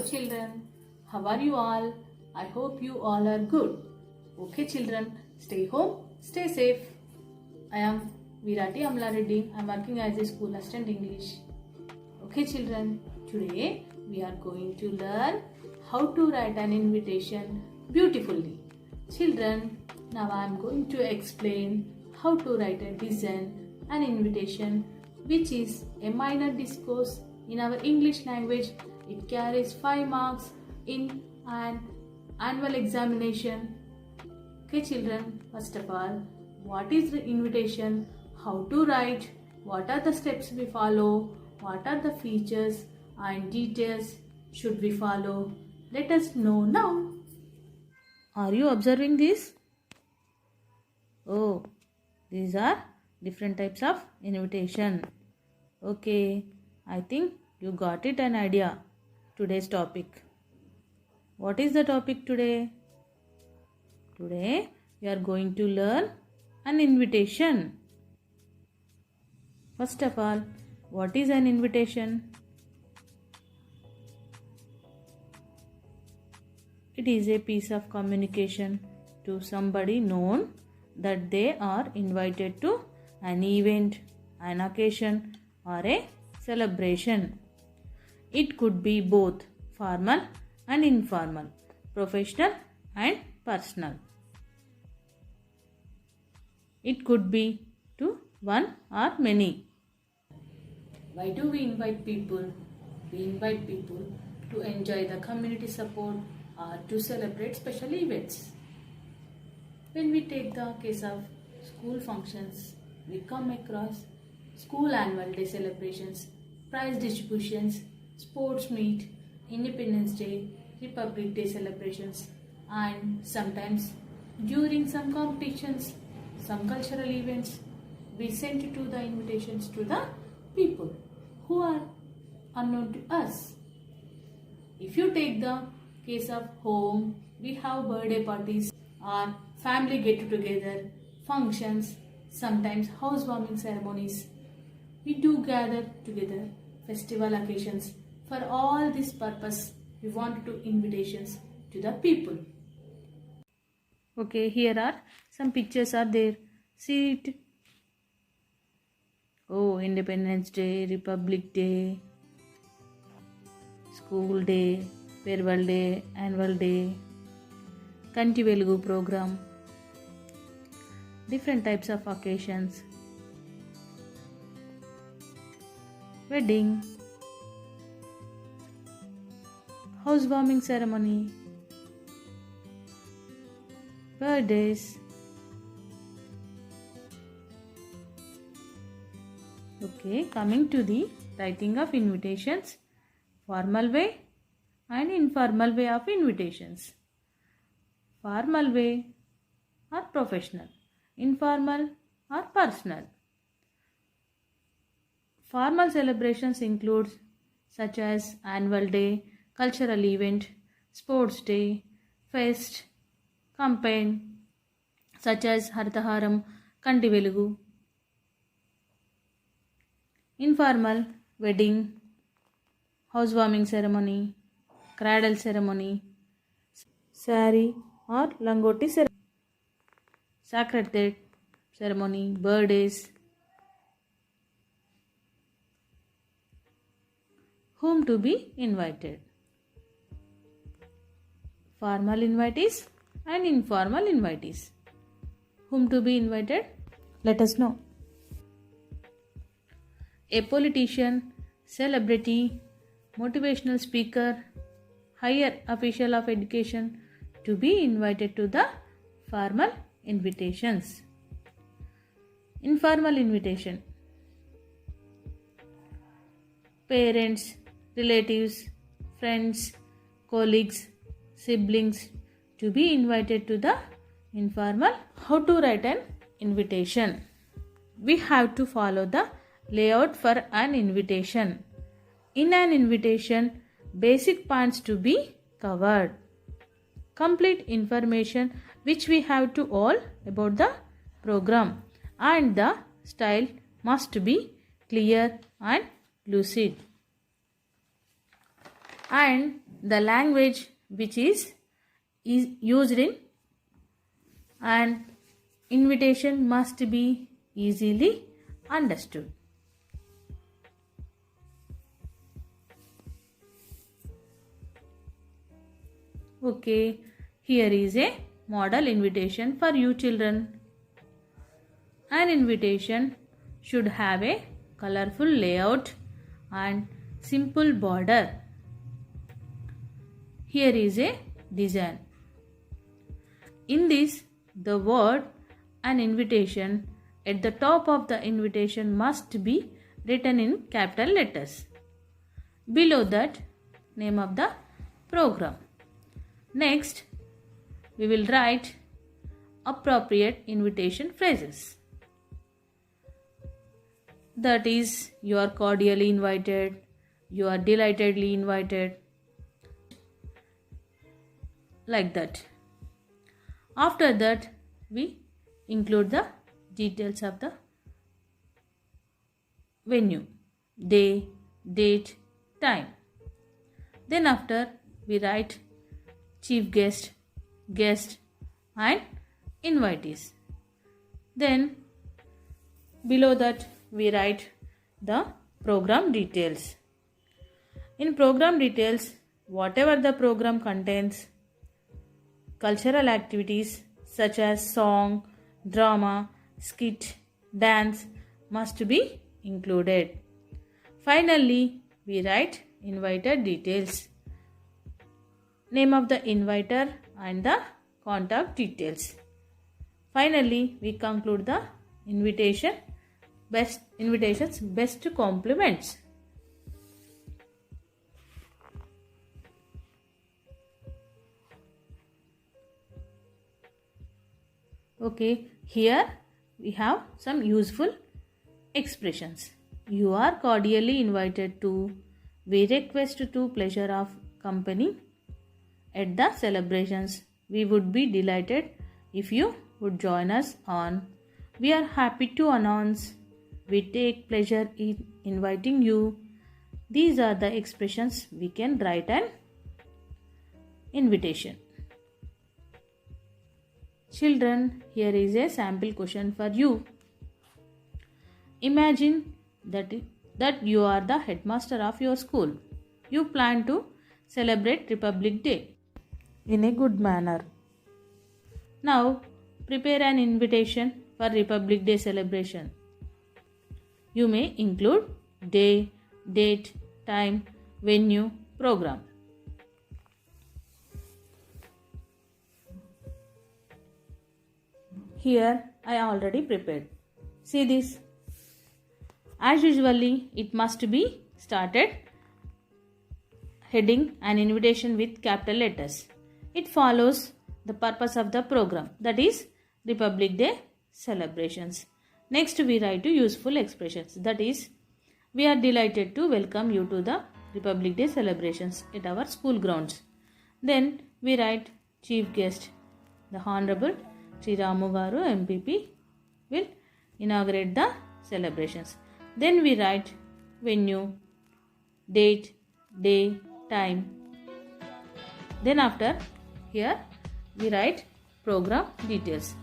children, how are you all? I hope you all are good. Okay children, stay home, stay safe. I am Virati Amla Reddy. I am working as a school assistant English. Okay children, today we are going to learn how to write an invitation beautifully. Children, now I am going to explain how to write a design, an invitation, which is a minor discourse in our English language. It carries 5 marks in an annual examination. Okay children, first of all, what is the invitation, how to write, what are the steps we follow, what are the features and details should we follow? Let us know now. Are you observing this? Oh, these are different types of invitation. Okay, I think you got it an idea. Today's topic. What is the topic today? Today we are going to learn an invitation. First of all, what is an invitation? It is a piece of communication to somebody known that they are invited to an event, an occasion, or a celebration. It could be both formal and informal, professional and personal. It could be to one or many. Why do we invite people? We invite people to enjoy the community support or to celebrate special events. When we take the case of school functions, we come across school annual day celebrations, prize distributions, sports meet, Independence Day, Republic Day celebrations, and sometimes during some competitions, some cultural events, we send to the invitations to the people who are unknown to us. If you take the case of home, we have birthday parties or family get together, functions, sometimes housewarming ceremonies. We do gather together, festival occasions. For all this purpose, we want to invitations to the people. Okay, here are some pictures are there. See it. Oh, Independence Day, Republic Day, School Day, Farewell Day, Annual Day, Kanti Velugu program, different types of occasions, wedding, housewarming ceremony, birthdays. Okay, coming to the writing of invitations, formal way and informal way of invitations. Formal way or professional, informal or personal. Formal celebrations include such as annual day, cultural event, sports day, fest, campaign such as Hartaharam, Kanti Velugu. Informal, wedding, housewarming ceremony, cradle ceremony, sari or langoti ceremony, sacred date ceremony, birthdays. Whom to be invited? Formal invitees and informal invitees. Whom to be invited? Let us know. A politician, celebrity, motivational speaker, higher official of education to be invited to the formal invitations. Informal invitation. Parents, relatives, friends, colleagues, siblings to be invited to the informal. How to write an invitation? We have to follow the layout for an invitation. In an invitation, basic points to be covered. Complete information which we have to all about the program, and the style must be clear and lucid. And the language which is used in an invitation must be easily understood. Okay, here is a model invitation for you children. An invitation should have a colorful layout and simple border. Here is a design. In this, the word an invitation at the top of the invitation must be written in capital letters. Below that, name of the program. Next, we will write appropriate invitation phrases. That is, you are cordially invited, you are delightedly invited, like that. After that, we include the details of the venue, day, date, time. Then after, we write chief guest, guest and invitees. Then below that we write the program details. In program details, whatever the program contains, cultural activities such as song, drama, skit, dance must be included. Finally, we write inviter details. Name of the inviter and the contact details. Finally, we conclude the invitation's best compliments. Okay, here we have some useful expressions. You are cordially invited to. We request to pleasure of company at the celebrations. We would be delighted if you would join us on. We are happy to announce. We take pleasure in inviting you. These are the expressions we can write an invitation. Children, here is a sample question for you. Imagine that you are the headmaster of your school. You plan to celebrate Republic Day in a good manner. Now, prepare an invitation for Republic Day celebration. You may include day, date, time, venue, program. Here I already prepared. See this. As usually, it must be started heading an invitation with capital letters. It follows the purpose of the program, that is Republic Day celebrations. Next we write useful expressions, that is we are delighted to welcome you to the Republic Day celebrations at our school grounds. Then we write chief guest. The Honorable Sri Ramu Garu MPP will inaugurate the celebrations. Then we write venue, date, day, time. Then after here we write program details.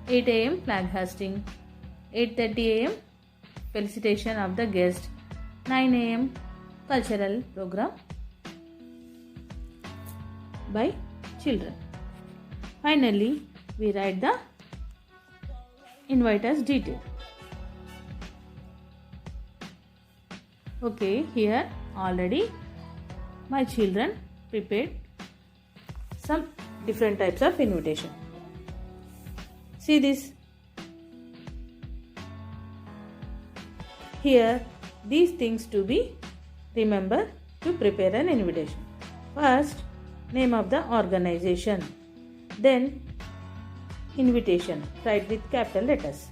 8 a.m. flag hosting, 8:30 a.m. felicitation of the guest, 9 a.m. cultural program by children. Finally, we write the inviters detail. Okay, here already my children prepared some different types of invitation. See this. Here, these things to be remember to prepare an invitation. First, name of the organization. Then, invitation. Write with capital letters.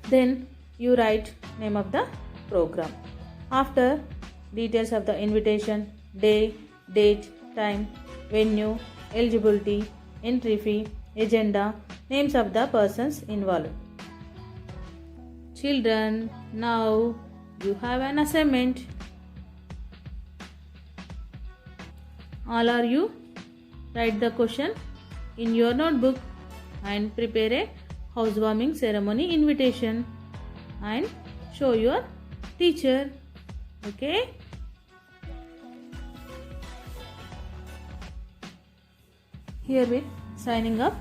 Then, you write name of the program. After, details of the invitation, day, date, time, venue, eligibility, entry fee, agenda, names of the persons involved. Children, now you have an assignment. All are you? Write the question in your notebook and prepare a housewarming ceremony invitation and show your teacher. Okay? Herewith signing up,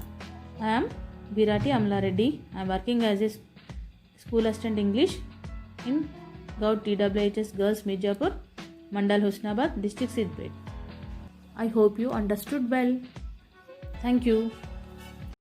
I am Birati Amla Reddy. I am working as a school assistant English in Gaud TWHS Girls Mirzapur, Mandal Husnabad, District Siddipet. I hope you understood well. Thank you.